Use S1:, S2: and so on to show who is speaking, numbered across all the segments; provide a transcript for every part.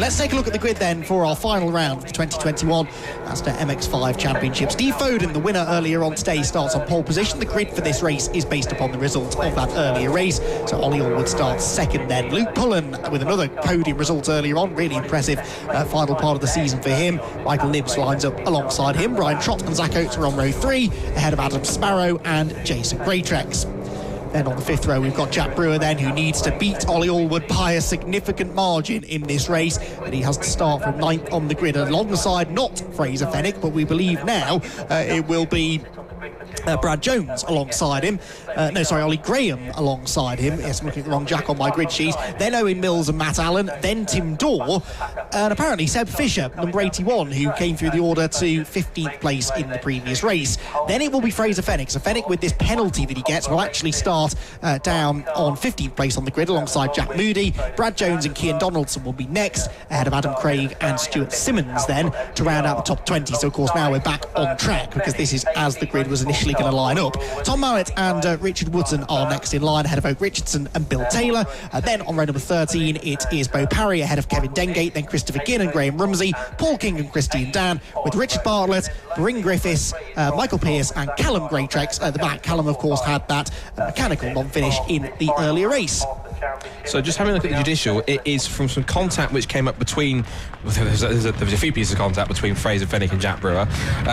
S1: Let's take a look at the grid then for our final round of the 2021 Mazda MX-5 Championship. Steve Foden, the winner earlier on today, starts on pole position. The grid for this race is based upon the result of that earlier race. So Ollie Allwood starts second then. Luke Pullen with another podium result earlier on. Really impressive final part of the season for him. Michael Nibbs lines up alongside him. Brian Trott and Zach Oates are on row 3, ahead of Adam Sparrow and Jason Greatrex. Then on the 5th row, we've got Jack Brewer then, who needs to beat Ollie Allwood by a significant margin in this race. And he has to start from 9th on the grid alongside not Fraser Fenwick, but we believe now it will be Brad Jones alongside him. Ollie Graham alongside him. Yes, I'm looking at the wrong Jack on my grid sheet. Then Owen Mills and Matt Allen. Then Tim Dorr. And apparently Seb Fisher, number 81, who came through the order to 15th place in the previous race. Then it will be Fraser Fenwick. So Fenwick, with this penalty that he gets, will actually start down on 15th place on the grid alongside Jack Moody. Brad Jones and Cian Donaldson will be next, ahead of Adam Craig and Stuart Simmons then, to round out the top 20. So of course now we're back on track, because this is as the grid was initially going to line up. Tom Mowat and Richard Woodson are next in line, ahead of Oak Richardson and Bill Taylor. Then on row number 13, it is Bo Parry ahead of Kevin Dengate, then Christopher Ginn and Graham Rumsey, Paul King and Christian Dan, with Richard Bartlett, Bryn Griffiths, Michael Pearce and Callum Greatrex at the back. Callum, of course, had that mechanical non-finish in the earlier race.
S2: So just having a look at the judicial, it is from some contact which came up between, there was a few pieces of contact between Fraser Fenwick and Jack Brewer.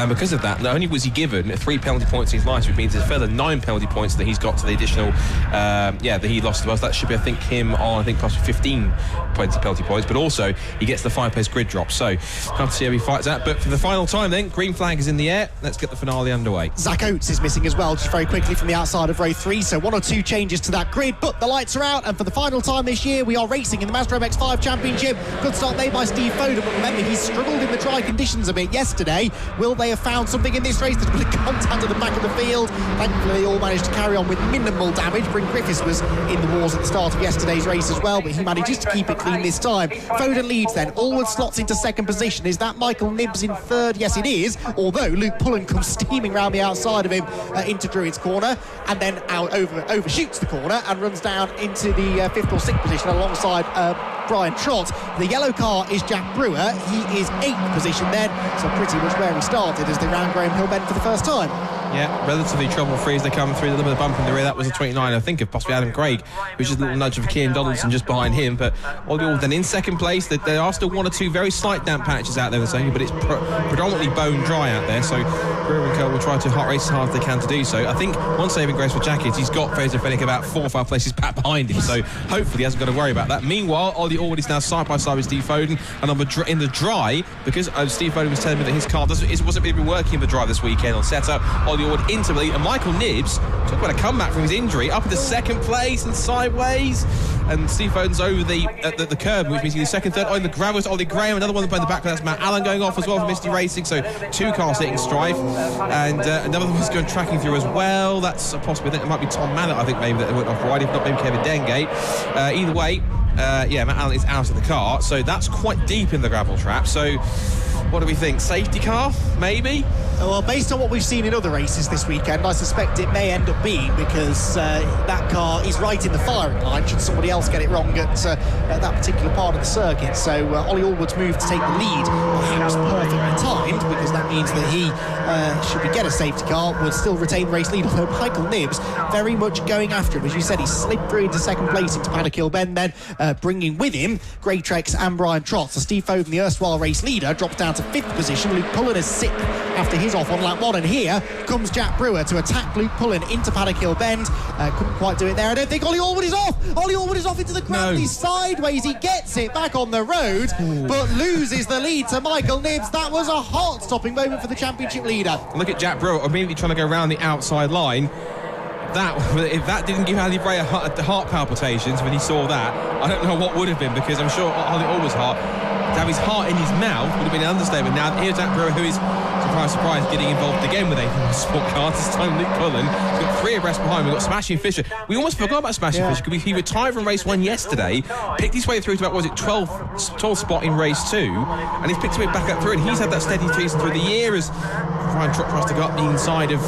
S2: Because of that, not only was he given 3 penalty points in his license, which means there's a further 9 penalty points that he's got to the additional, that he lost to us. That should be, I think, him on, possibly 15 penalty points, but also he gets the 5-place grid drop. So have to see how he fights that. But for the final time then, green flag is in the air. Let's get the finale underway.
S1: Zach Oates is missing as well, just very quickly from the outside of row 3. So 1 or 2 changes to that grid, but the lights are out, and for the final time this year, we are racing in the Mazda MX-5 Championship. Good start made by Steve Foden, but remember, he struggled in the dry conditions a bit yesterday. Will they have found something in this race? There's been contact at the back of the field. Thankfully, they all managed to carry on with minimal damage. Bryn Griffiths was in the wars at the start of yesterday's race as well, but he manages to keep it clean this time. Foden leads then. Allwood slots into second position. Is that Michael Nibbs in third? Yes, it is, although Luke Pullen comes steaming round the outside of him into Druids corner, and then overshoots the corner and runs down into the 5th or 6th position alongside Brian Trott. The yellow car is Jack Brewer. He is 8th position then, so pretty much where he started as they round Graham Hill Bend for the first time.
S2: Yeah, relatively trouble-free as they come through. A little bit of bump in the rear. That was a 29, I think, of possibly Adam Craig, which is a little nudge of Cian Donaldson just behind him. But all in all, then in second place, there are still 1 or 2 very slight damp patches out there, but it's predominantly bone dry out there. So Brewer and Curl will try to heart race as hard as they can to do so. I think one saving grace for Jack is he's got Fraser Fenwick about 4 or 5 places back behind him, so hopefully he hasn't got to worry about that. Meanwhile, Ollie Allwood is now side by side with Steve Foden, and in the dry, because Steve Foden was telling me that his car wasn't really working in the dry this weekend on setup. Ollie Allwood into the lead, and Michael Nibbs talk about a comeback from his injury, up into second place and sideways. And Steve Foden's over the curb, which means he's second, third. Oh, in the gravel is Ollie Graham, another one in the back. That's Matt Allen going off as well for Misty Racing. So 2 cars hitting strife, and another one's going tracking through as well. That's a possibility. It might be Tom Mallett, I think, maybe that went off wide. If not, maybe Kevin Dengate. Either way, Matt Allen is out of the car, so that's quite deep in the gravel trap. So what do we think? Safety car, maybe?
S1: Well, based on what we've seen in other races this weekend, I suspect it may end up being, because that car is right in the firing line should somebody else get it wrong at that particular part of the circuit. So Ollie Allwood's move to take the lead, perhaps perfectly timed, because that means that he, should we get a safety car, would still retain the race lead. Although Michael Nibbs very much going after him. As you said, he slipped through into second place into Paddock Hill Bend then, bringing with him Greatrex and Brian Trott. So Steve Foden, the erstwhile race leader, drops down to 5th position. Luke Pullen is 6th after his off on lap 1, and here comes Jack Brewer to attack Luke Pullen into Paddock Hill Bend. Couldn't quite do it there. I don't think Ollie Allwood is off. Ollie Allwood is off into the ground. No. He's sideways. He gets it back on the road, but loses the lead to Michael Nibbs. That was a heart-stopping moment for the championship leader.
S2: Look at Jack Brewer immediately trying to go around the outside line. If that didn't give Ali Bray heart palpitations when he saw that, I don't know what would have been, because I'm sure Ollie Allwood's heart, to have his heart in his mouth would have been an understatement. Now here's Jack Brewer, who is, surprise, getting involved again with a sport car. This time Luke Pullen. He's got 3 abreast behind. We've got Smashing Fisher. We almost forgot about Smashing Fisher, because he retired from race 1 yesterday, picked his way through to about, 12th spot in race 2, and he's picked his way back up through, and he's had that steady season through the year as Brian Trott tries to go up the inside of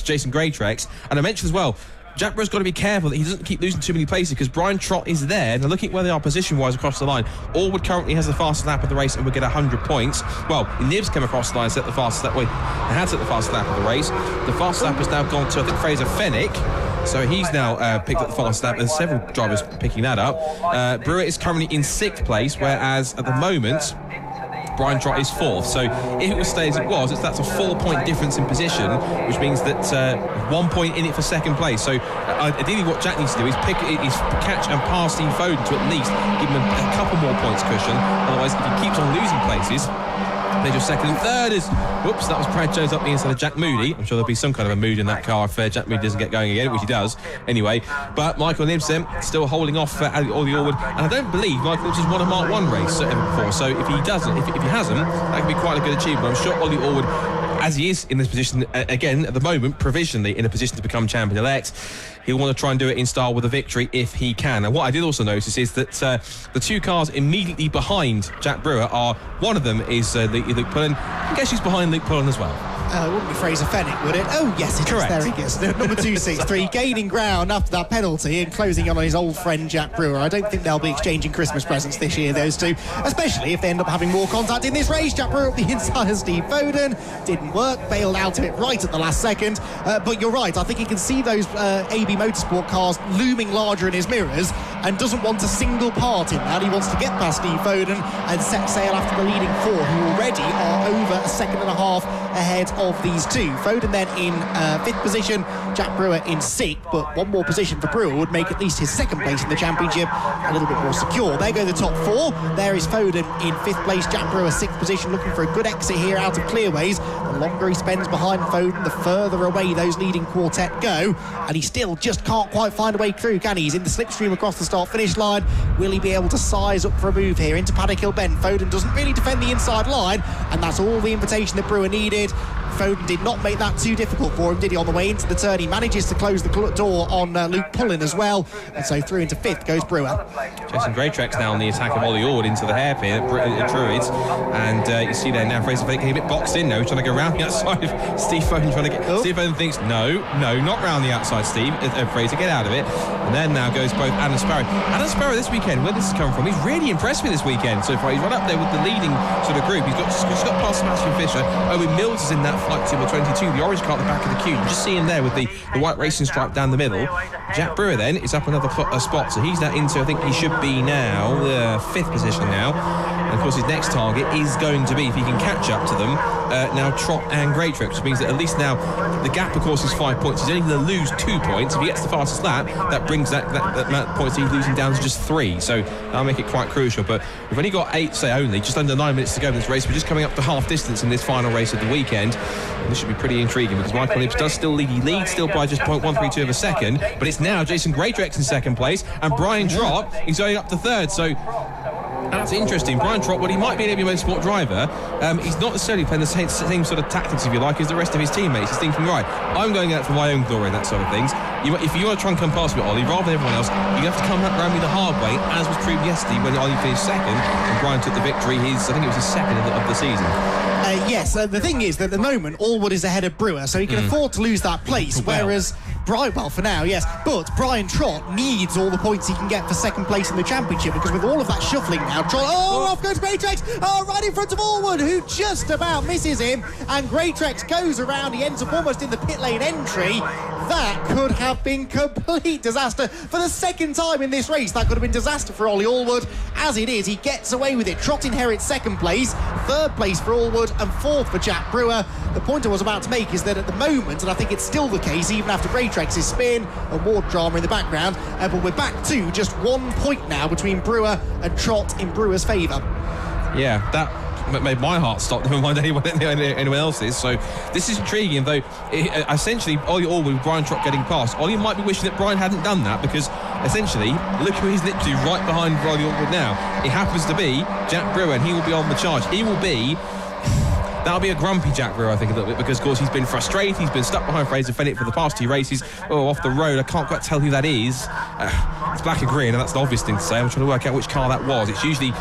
S2: Jason Greatrex. And I mentioned as well, Jack Brewer's got to be careful that he doesn't keep losing too many places, because Brian Trott is there. Now, looking at where they are position-wise across the line, Allwood currently has the fastest lap of the race and would get 100 points. Well, Nibs came across the line and set the fastest lap. Wait, they had set the fastest lap of the race. The fastest lap has now gone to, I think, Fraser Fennick. So he's now picked up the fastest lap. There's several drivers picking that up. Brewer is currently in 6th place, whereas at the moment Brian Trott is 4th. So if it will stay as it was, that's a 4-point difference in position, which means that 1 point in it for 2nd place. So ideally what Jack needs to do is catch and pass Steve Foden to at least give him a couple more points cushion. Otherwise, if he keeps on losing places, there's your 2nd and 3rd. Whoops, that was Brad Jones up the inside of Jack Moody. I'm sure there'll be some kind of a mood in that car if Jack Moody doesn't get going again, which he does anyway. But Michael Nibsen still holding off Ollie Allwood, and I don't believe Michael Nibsen's won a Mark 1 race ever before. So if he doesn't, if he hasn't, that could be quite a good achievement. I'm sure Ollie Allwood, as he is in this position again at the moment, provisionally in a position to become champion-elect, he'll want to try and do it in style with a victory if he can. And what I did also notice is that the 2 cars immediately behind Jack Brewer are, one of them is Luke Pullen. I guess he's behind Luke Pullen as well.
S1: It wouldn't be Fraser Fennick, would it? Oh, yes, it
S2: Correct.
S1: is. There he is. Number 263, gaining ground after that penalty and closing on his old friend Jack Brewer. I don't think they'll be exchanging Christmas presents this year, those two, especially if they end up having more contact in this race. Jack Brewer up the inside of Steve Foden. Didn't work, bailed out of it right at the last second. But you're right, I think he can see those AB Motorsport cars looming larger in his mirrors and doesn't want a single part in that. He wants to get past Steve Foden and set sail after the leading 4, who already are over a second and a half ahead of these two. Foden then in 5th position, Jack Brewer in 6th, but one more position for Brewer would make at least his 2nd place in the championship a little bit more secure. There go the top 4. There is Foden in 5th place, Jack Brewer 6th position, looking for a good exit here out of clearways. The longer he spends behind Foden, the further away those leading quartet go, and he still just can't quite find a way through, can he? He's in the slipstream across the start-finish line. Will he be able to size up for a move here into Paddock Hill Bend? Foden doesn't really defend the inside line, and that's all the invitation that Brewer needed. Foden did not make that too difficult for him, did he? On the way into the turn, he manages to close the door on Luke Pullen as well, and so through into 5th goes Brewer.
S2: Jason Greytrack's now on the attack of Ollie Allwood into the hairpin at Druids, and you see there now Fraser Fennick getting a bit boxed in now, trying to go round the outside of Steve Foden, trying to get... Oh. Steve Foden thinks, no, not round the outside, Steve. Fraser, get out of it. And then now goes both Adam Sparrow. Adam Sparrow this weekend, where this is coming from, he's really impressed me this weekend so far. He's right up there with the leading sort of group. He's got past Sebastian Fisher. Owen Mills is in that flight team of 22, the orange car at the back of the queue. You just see him there with the white racing stripe down the middle. Jack Brewer then is up another spot, so he's now into, I think he should be now, 5th position now. And of course his next target is going to be, if he can catch up to them, now Trott and Greytrack, which means that at least now the gap, of course, is 5 points. He's only going to lose 2 points. If he gets the fastest lap, that brings that amount of points he's losing down to just 3. So that'll make it quite crucial. But we've only got 8, just under 9 minutes to go in this race. We're just coming up to half distance in this final race of the weekend. And this should be pretty intriguing because Michael Nibs does still lead. He leads still by just 0.132 of a second, but it's now Jason Greytrack's in 2nd place and Brian Trott is going up to 3rd. So that's interesting. Brian Trott, well, he might be an AB Motorsport driver. He's not necessarily playing the same sort of tactics, if you like, as the rest of his teammates. He's thinking, right, I'm going out for my own glory and that sort of things. If you want to try and come past me, Ollie, rather than everyone else, you have to come around me the hard way, as was proved yesterday when Ollie finished 2nd and Brian took the victory. I think it was his 2nd of the season.
S1: Yes, the thing is that at the moment Allwood is ahead of Brewer, so he can afford to lose that place, whereas Brian, well, for now, yes, but Brian Trott needs all the points he can get for 2nd place in the championship, because with all of that shuffling now, Trott, off goes Greytrax, right in front of Allwood, who just about misses him, and Greytrax goes around, he ends up almost in the pit lane entry. That could have been complete disaster for the 2nd time in this race. That could have been disaster for Ollie Allwood. As it is, he gets away with it. Trott inherits 2nd place, 3rd place for Allwood, and 4th for Jack Brewer. The point I was about to make is that at the moment, and I think it's still the case even after Greytrax's spin and more drama in the background, but we're back to just 1 point now between Brewer and Trott in Brewer's favour.
S2: Yeah, that made my heart stop, never mind anyone else's. So this is intriguing, though. Essentially, Ollie Allwood, Brian Trott getting past. Ollie might be wishing that Brian hadn't done that, because essentially, look who he's literally right behind Ollie Allwood now. It happens to be Jack Brewer, and he will be on the charge. That'll be a grumpy Jack Brewer, I think, a little bit, because, of course, he's been frustrated. He's been stuck behind Fraser Fennick for the past 2 races. Off the road, I can't quite tell who that is. It's black and green, and that's the obvious thing to say. I'm trying to work out which car that was. It's usually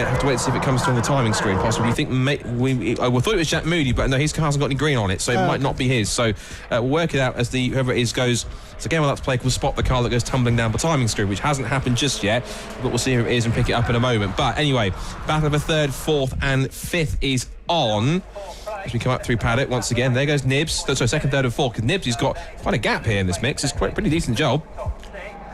S2: have to wait to see if it comes through on the timing screen, possibly. We think we thought it was Jack Moody, but no, his car hasn't got any green on it, so it might not be his. So we'll work it out as whoever it is goes. It's a game I'll have to play called Spot the Car that goes tumbling down the timing screen, which hasn't happened just yet, but we'll see who it is and pick it up in a moment. But anyway, battle of a 3rd, 4th and 5th is on. As we come up through paddock once again, there goes Nibs. So 2nd, 3rd and 4th, because Nibs has got quite a gap here in this mix. It's quite a pretty decent job.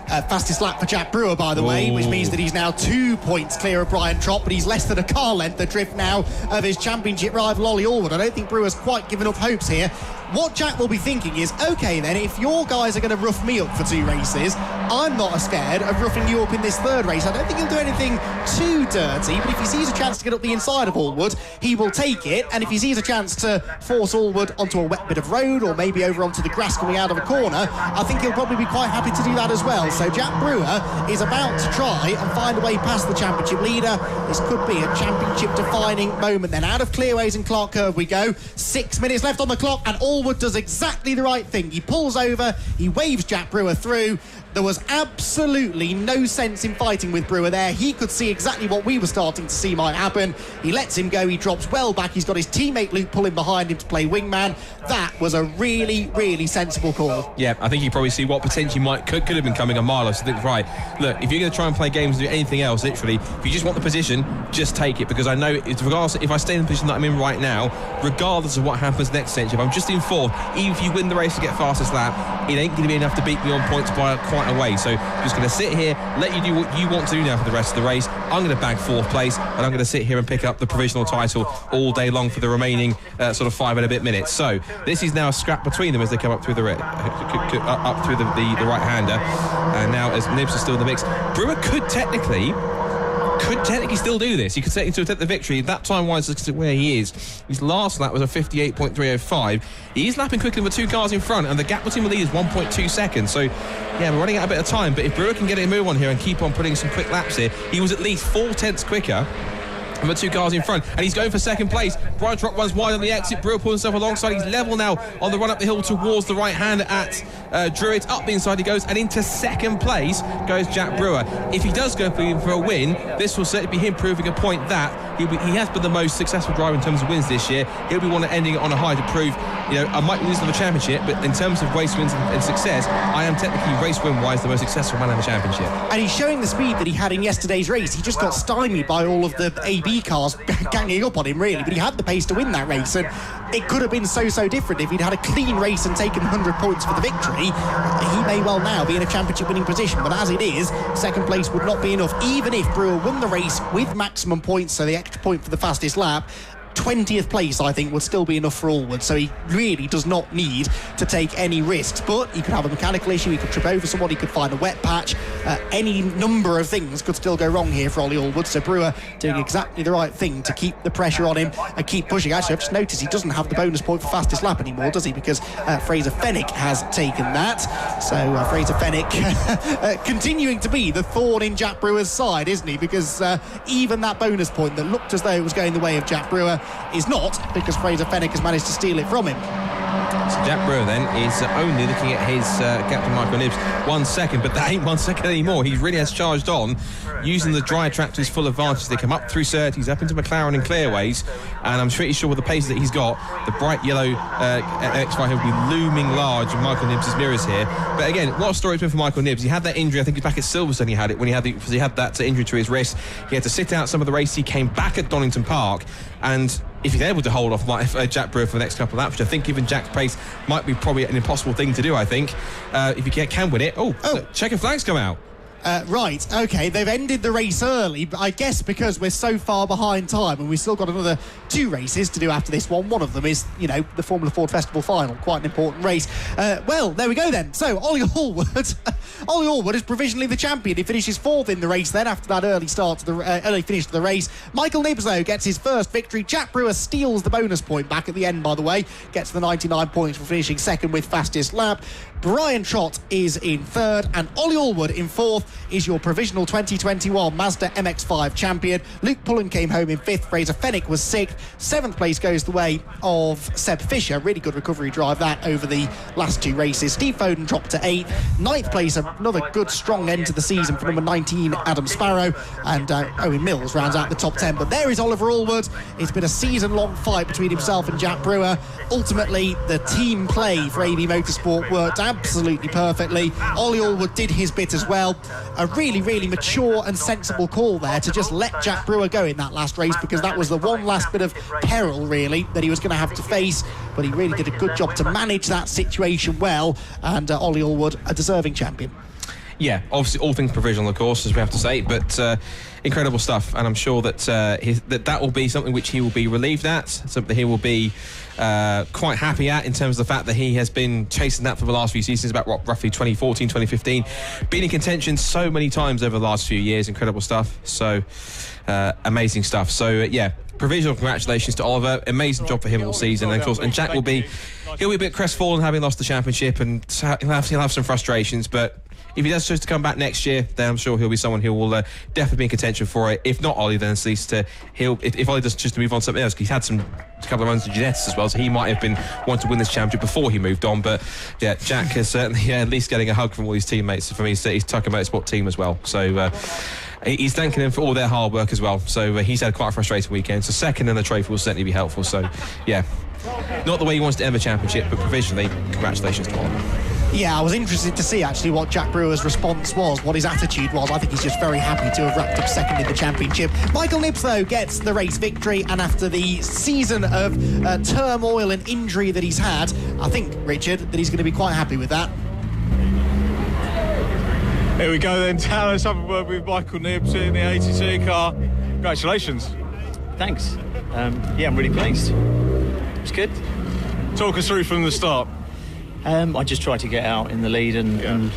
S1: Fastest lap for Jack Brewer, by the way, which means that he's now 2 points clear of Brian Trott, but he's less than a car length adrift now of his championship rival Ollie Allwood. I don't think Brewer's quite given up hopes here. What Jack will be thinking is, OK, then, if your guys are going to rough me up for 2 races, I'm not as scared of roughing you up in this 3rd race. I don't think he'll do anything too dirty, but if he sees a chance to get up the inside of Allwood, he will take it. And if he sees a chance to force Allwood onto a wet bit of road or maybe over onto the grass coming out of a corner, I think he'll probably be quite happy to do that as well. So Jack Brewer is about to try and find a way past the championship leader. This could be a championship-defining moment then. Out of clearways and Clark Curve we go. 6 minutes left on the clock, and Allwood does exactly the right thing. He pulls over, he waves Jack Brewer through. There was absolutely no sense in fighting with Brewer there. He could see exactly what we were starting to see might happen. He lets him go, he drops well back. He's got his teammate Luke pulling behind him to play wingman. That was a really, really sensible call. Yeah,
S2: I think you probably see what potentially could have been coming a mile. So I think, right, look, if you're going to try and play games and do anything else, literally, if you just want the position, just take it. Because I know, regardless, if I stay in the position that I'm in right now, regardless of what happens next stage, if I'm just in 4th, even if you win the race and get fastest lap, it ain't going to be enough to beat me on points by quite a way. So I'm just going to sit here, let you do what you want to do now for the rest of the race. I'm going to bag 4th place, and I'm going to sit here and pick up the provisional title all day long for the remaining sort of 5 and a bit minutes. So this is now a scrap between them as they come up through the up through the right-hander. And now as Nibs is still in the mix, Brewer could technically still do this. He could take the victory. That time-wise, look at where he is. His last lap was a 58.305. He is lapping quickly with 2 cars in front, and the gap between the lead is 1.2 seconds. So, yeah, we're running out a bit of time. But if Brewer can get a move on here and keep on putting some quick laps here, he was at least 4 tenths quicker. And the 2 cars in front, and he's going for 2nd place. Brian Trott runs wide on the exit. Brewer pulls himself alongside. He's level now on the run up the hill towards the right hand at Druitt. Up the inside he goes, and into 2nd place goes Jack Brewer. If he does go for a win, this will certainly be him proving a point that he has been the most successful driver in terms of wins this year. He'll be one ending it on a high to prove, I might lose in the championship, but in terms of race wins and success, I am technically race win wise the most successful man in the championship.
S1: And he's showing the speed that he had in yesterday's race. He just got stymied by all of the AB cars ganging up on him, really, but he had the pace to win that race, and it could have been so different if he'd had a clean race and taken 100 points for the victory. He may well now be in a championship winning position, but as it is, 2nd place would not be enough. Even if Brewer won the race with maximum points, so the extra point for the fastest lap, 20th place, I think, would still be enough for Allwood. So he really does not need to take any risks. But he could have a mechanical issue, he could trip over someone, he could find a wet patch. Any number of things could still go wrong here for Ollie Allwood. So Brewer doing exactly the right thing to keep the pressure on him and keep pushing. Actually, I've just noticed he doesn't have the bonus point for fastest lap anymore, does he? Because Fraser Fennick has taken that. So Fraser Fennick continuing to be the thorn in Jack Brewer's side, isn't he? Because even that bonus point that looked as though it was going the way of Jack Brewer is not, because Fraser Fennick has managed to steal it from him.
S2: So Jack Brewer then is only looking at his gap to Michael Nibs 1 second, but that ain't 1 second anymore. He really has charged on, using the dry track to his full advantage. They come up through Surtees, up into McLaren and clearways, and I'm pretty sure with the pace that he's got, the bright yellow X5 will be looming large in Michael Nibs' mirrors here. But again, what a story it's been for Michael Nibs. He had that injury, I think back at Silverstone he had it, when he had that injury to his wrist. He had to sit out some of the race. He came back at Donington Park, and if he's able to hold off Jack Brewer for the next couple of laps, which I think given Jack's pace might be probably an impossible thing to do, I think, if he can win it. Checkered flags come out.
S1: Right, OK, they've ended the race early, but I guess because we're so far behind time and we've still got another 2 races to do after this one. One of them is, the Formula Ford Festival final, quite an important race. Well, there we go then. So, Ollie Allwood is provisionally the champion. He finishes 4th in the race then after that early finish to the race. Michael Nibs, though, gets his first victory. Jack Brewer steals the bonus point back at the end, by the way. Gets the 99 points for finishing 2nd with fastest lap. Brian Trott is in third, and Ollie Allwood in fourth is your provisional 2021 Mazda MX-5 champion. Luke Pullen came home in fifth. Fraser Fennick was sixth. Seventh place goes the way of Seb Fisher. Really good recovery drive that over the last two races. Steve Foden dropped to eighth. Ninth place, another good strong end to the season for number 19 Adam Sparrow, and Owen Mills rounds out the top 10. But there is Oliver Allwood. It's been a season-long fight between himself and Jack Brewer. Ultimately, the team play for AB Motorsport worked absolutely perfectly. Ollie Allwood did his bit as well. A really, really mature and sensible call there to just let Jack Brewer go in that last race, because that was the one last bit of peril, really, that he was going to have to face. But he really did a good job to manage that situation well, and Ollie Allwood, a deserving champion.
S2: Yeah, obviously all things provisional, of course, as we have to say, but incredible stuff, and I'm sure that that will be something which he will be relieved at, something he will be quite happy at, in terms of the fact that he has been chasing that for the last few seasons, about roughly 2014, 2015, been in contention so many times over the last few years. Incredible stuff. So amazing stuff. So yeah, provisional congratulations to Oliver. Amazing job for him all season, and of course, and Jack he'll be a bit crestfallen having lost the championship, and he'll have some frustrations, but if he does choose to come back next year, then I'm sure he'll be someone who will definitely be in contention for it. If not Ollie, then at least if Ollie does choose to move on to something else, because he's had a couple of runs in genetics as well, so he might have been wanting to win this championship before he moved on. But yeah, Jack is certainly at least getting a hug from all his teammates from his Tucker Motorsport team as well. So he's thanking them for all their hard work as well. So he's had quite a frustrating weekend. So second in the trophy will certainly be helpful. So yeah, not the way he wants to end the championship, but provisionally, congratulations to Oliver.
S1: Yeah, I was interested to see actually what Jack Brewer's response was, what his attitude was. I think he's just very happy to have wrapped up second in the championship. Michael Nibbs, though, gets the race victory, and after the season of turmoil and injury that he's had, I think, Richard, that he's going to be quite happy with that.
S3: Here we go then, Tal. Let's have a word with Michael Nibbs in the ATC car. Congratulations.
S4: Thanks. Yeah, I'm really pleased. It's good.
S3: Talk us through from the start.
S4: I just tried to get out in the lead and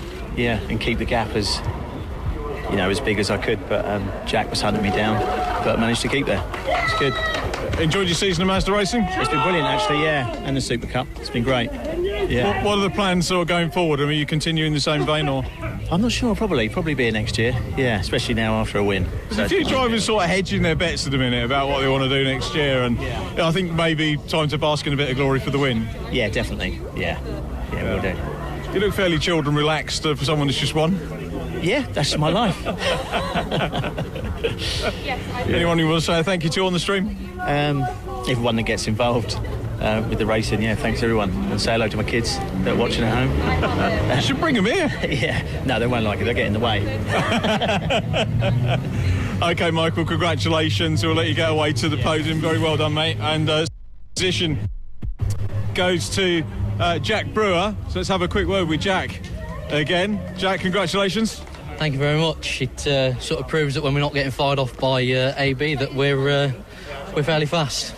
S4: keep the gap as big as I could. But Jack was hunting me down, but I managed to keep there. It's good.
S3: Enjoyed your season of Mazda racing?
S4: It's been brilliant, actually. Yeah, and the Super Cup. It's been great. Yeah.
S3: What are the plans sort of going forward? I mean, you continue in the same vein, or?
S4: I'm not sure. Probably be here next year. Yeah, especially now after a win.
S3: There's a few drivers sort of hedging their bets at the minute about what they want to do next year, and I think maybe time to bask in a bit of glory for the win.
S4: Yeah, definitely. Yeah, will do.
S3: You look fairly chilled and relaxed for someone that's just won.
S4: Yeah, that's my life.
S3: Anyone you want to say thank you to on the stream?
S4: Everyone that gets involved with the racing, thanks everyone. And say hello to my kids that are watching at home.
S3: You should bring them here.
S4: Yeah, no, they won't like it, they'll get in the way.
S3: OK, Michael, congratulations. We'll let you get away to the podium. Very well done, mate. And position goes to Jack Brewer. So let's have a quick word with Jack again. Jack, congratulations.
S5: Thank you very much. It sort of proves that when we're not getting fired off by AB that we're fairly fast.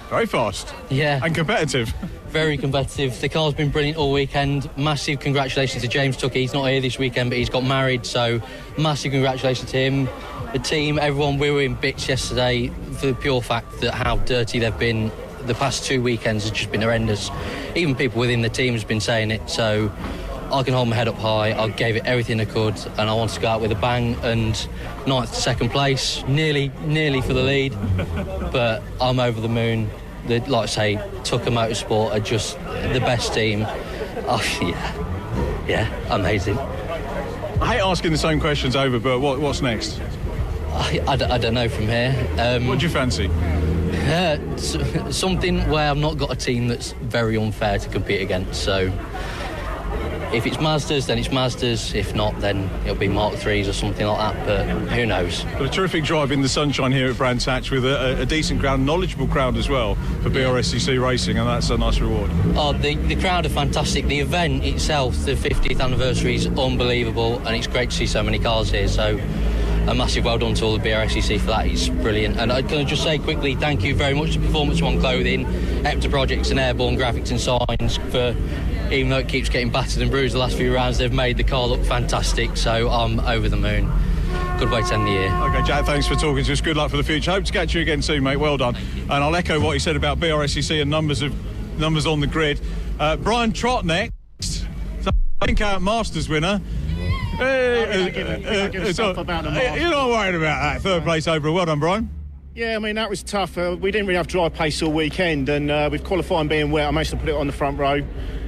S3: Very fast.
S5: Yeah.
S3: And competitive.
S5: Very competitive. The car's been brilliant all weekend. Massive congratulations to James Tucker. He's not here this weekend, but he's got married, so massive congratulations to him. The team, everyone, we were in bits yesterday for the pure fact that how dirty they've been. The past 2 weekends has just been horrendous. Even people within the team has been saying it, so I can hold my head up high. I gave it everything I could, and I wanted to go out with a bang, and ninth to second place, nearly for the lead, but I'm over the moon. Like I say, Tucker Motorsport are just the best team. Oh, yeah, amazing.
S3: I hate asking the same questions over, but what's next?
S5: I don't know from here.
S3: What do you fancy?
S5: Something where I've not got a team that's very unfair to compete against, so if it's Mazdas, then it's Mazdas. If not, then it'll be Mark 3s or something like that, but who knows.
S3: But a terrific drive in the sunshine here at Brands Hatch with a decent crowd, knowledgeable crowd as well for BRSCC Racing, and that's a nice reward.
S5: Oh, the crowd are fantastic. The event itself, the 50th anniversary, is unbelievable, and it's great to see so many cars here, so a massive well done to all the BRSCC for that. It's brilliant. And I'm going to just say quickly, thank you very much to Performance One Clothing, Hector Projects and Airborne Graphics and Signs for, even though it keeps getting battered and bruised the last few rounds, they've made the car look fantastic, so I'm over the moon. Good way to end the year. OK,
S3: Jack, thanks for talking to us. Good luck for the future. Hope to catch you again soon, mate. Well done. And I'll echo what you said about BRSCC and numbers on the grid. Brian Trott next. think Masters winner.
S6: Don't give a stuff about the Masters.
S3: You're not worried about that. Third place overall. Well done, Brian.
S6: Yeah, I mean, that was tough. We didn't really have dry pace all weekend, and with qualifying being wet, I managed to put it on the front row,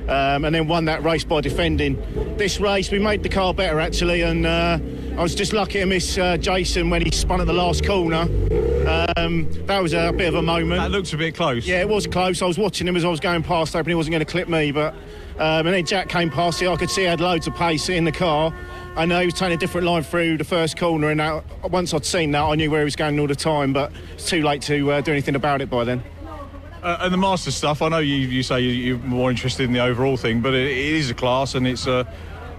S6: and then won that race by defending. This race, we made the car better, actually, and I was just lucky to miss Jason when he spun at the last corner. That was a bit of a moment.
S3: That looks a bit close.
S6: Yeah, it was close. I was watching him as I was going past, hoping he wasn't going to clip me, but and then Jack came past it. I could see he had loads of pace in the car. I know he was taking a different line through the first corner, and once I'd seen that, I knew where he was going all the time, but it's too late to do anything about it by then.
S3: And the Masters stuff, I know you say you're more interested in the overall thing, but it is a class, and it's a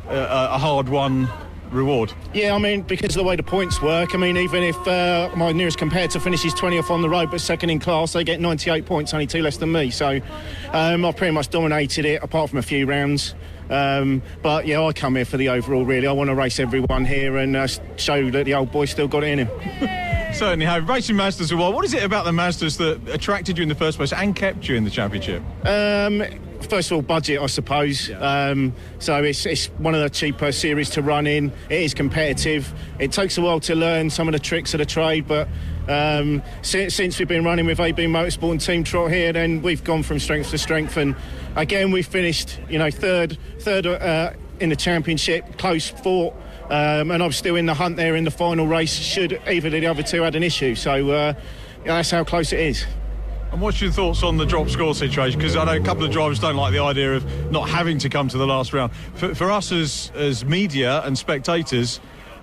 S3: hard-won reward.
S6: Yeah, I mean, because of the way the points work, I mean, even if my nearest competitor finishes 20th on the road but second in class, they get 98 points, only 2 less than me. So I pretty much dominated it, apart from a few rounds. But yeah, I come here for the overall, really. I want to race everyone here and show that the old boy still got it in him.
S3: Certainly have. Racing Mazdas a while. What is it about the Mazdas that attracted you in the first place and kept you in the championship?
S6: First of all, budget, I suppose.
S3: Yeah.
S6: So it's one of the cheaper series to run in. It is competitive. It takes a while to learn some of the tricks of the trade, but since we've been running with AB Motorsport and Team Trot here, then we've gone from strength to strength. And again, we finished, third in the championship, close fought. And I'm still in the hunt there in the final race, should either of the other two had an issue. So that's how close it is.
S3: And what's your thoughts on the drop score situation? Because I know a couple of drivers don't like the idea of not having to come to the last round. For us as media and spectators,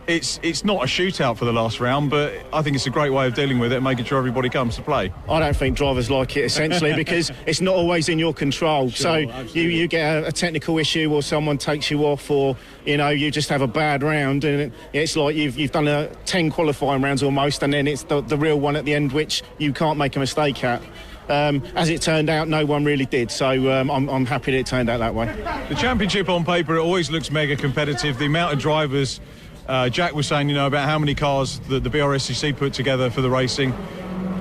S3: it's not a shootout for the last round, but I think it's a great way of dealing with it and making sure everybody comes to play.
S6: I don't think drivers like it, essentially, because it's not always in your control.
S3: Sure,
S6: so you get a technical issue, or someone takes you off, or you just have a bad round, and it's like you've done 10 qualifying rounds almost, and then it's the real one at the end, which you can't make a mistake at. As it turned out, no one really did, so I'm happy that it turned out that way.
S3: The championship on paper, it always looks mega competitive. The amount of drivers, Jack was saying, about how many cars that the BRSCC put together for the racing,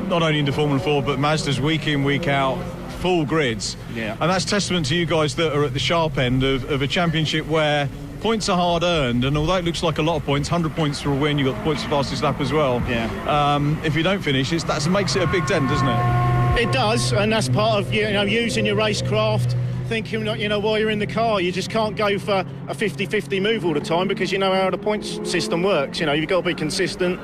S3: not only into Formula 4, but Mazda's week in, week out, full grids.
S6: Yeah.
S3: And that's testament to you guys that are at the sharp end of a championship where points are hard earned, and although it looks like a lot of points, 100 points for a win, you've got the points for fastest lap as well.
S6: Yeah.
S3: If you don't finish, that makes it a big dent, doesn't it?
S6: It does, and that's part of using your racecraft, thinking while you're in the car, you just can't go for a 50-50 move all the time, because you know how the points system works. You've got to be consistent.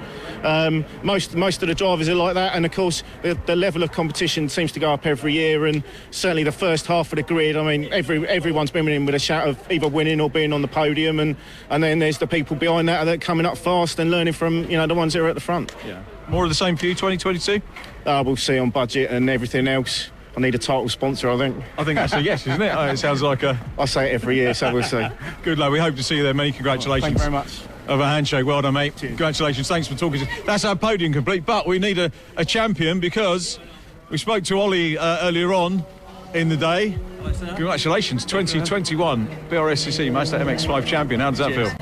S6: Most of the drivers are like that, and of course the level of competition seems to go up every year, and certainly the first half of the grid, I mean, everyone's been in with a shout of either winning or being on the podium, and then there's the people behind that are coming up fast and learning from the ones that are at the front.
S3: Yeah. More of the same for you, 2022?
S6: We'll see on budget and everything else. I need a title sponsor, I think.
S3: I think that's a yes, isn't it? It sounds like a...
S6: I say it every year, so we'll see.
S3: Good luck. We hope to see you there. Many congratulations.
S6: Thank you very much.
S3: Of a handshake. Well done, mate.
S6: Cheers.
S3: Congratulations. Thanks for talking. That's our podium complete, but we need a champion, because we spoke to Ollie earlier on in the day. Congratulations. 2021 BRSCC Mazda MX-5 champion. How does that feel?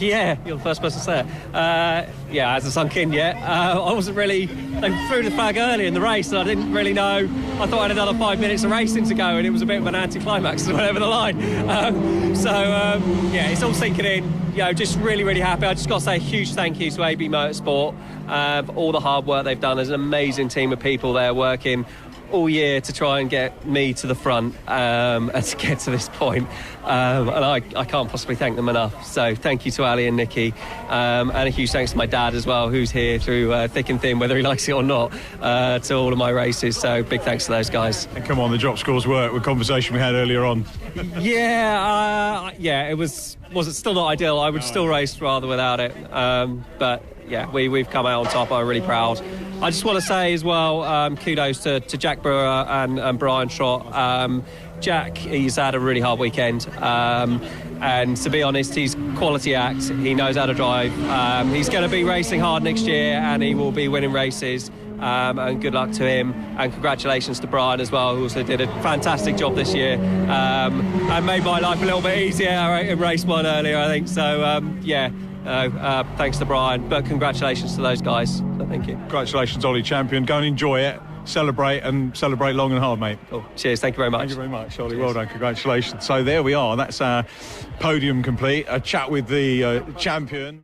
S7: Yeah, you're the first person to say it. Yeah, hasn't sunk in yet. I wasn't really... They threw the flag early in the race, and I didn't really know. I thought I had another 5 minutes of racing to go, and it was a bit of an anticlimax to went over the line. Yeah, it's all sinking in. Just really, really happy. I just got to say a huge thank you to AB Motorsport for all the hard work they've done. There's an amazing team of people there working all year to try and get me to the front and to get to this point. And I can't possibly thank them enough. So thank you to Ali and Nikki, and a huge thanks to my dad as well, who's here through thick and thin, whether he likes it or not, to all of my races. So big thanks to those guys.
S3: And come on, the drop scores work with conversation we had earlier on.
S7: Yeah, it was still not ideal. I would still race rather without it. But yeah, we've come out on top. I'm really proud. I just want to say as well, kudos to Jack Brewer and Brian Trott. Jack, he's had a really hard weekend, and to be honest, he's quality act. He knows how to drive. He's going to be racing hard next year, and he will be winning races. And good luck to him, and congratulations to Brian as well, who also did a fantastic job this year, and made my life a little bit easier in race one earlier, I think. So thanks to Brian, but congratulations to those guys. So thank you.
S3: Congratulations, Ollie, champion. Go and enjoy it. celebrate long and hard, mate.
S7: Cool. Cheers, thank you very much.
S3: Thank you very much, Ollie. Well done, congratulations. So there we are, that's our podium complete. A chat with the champion.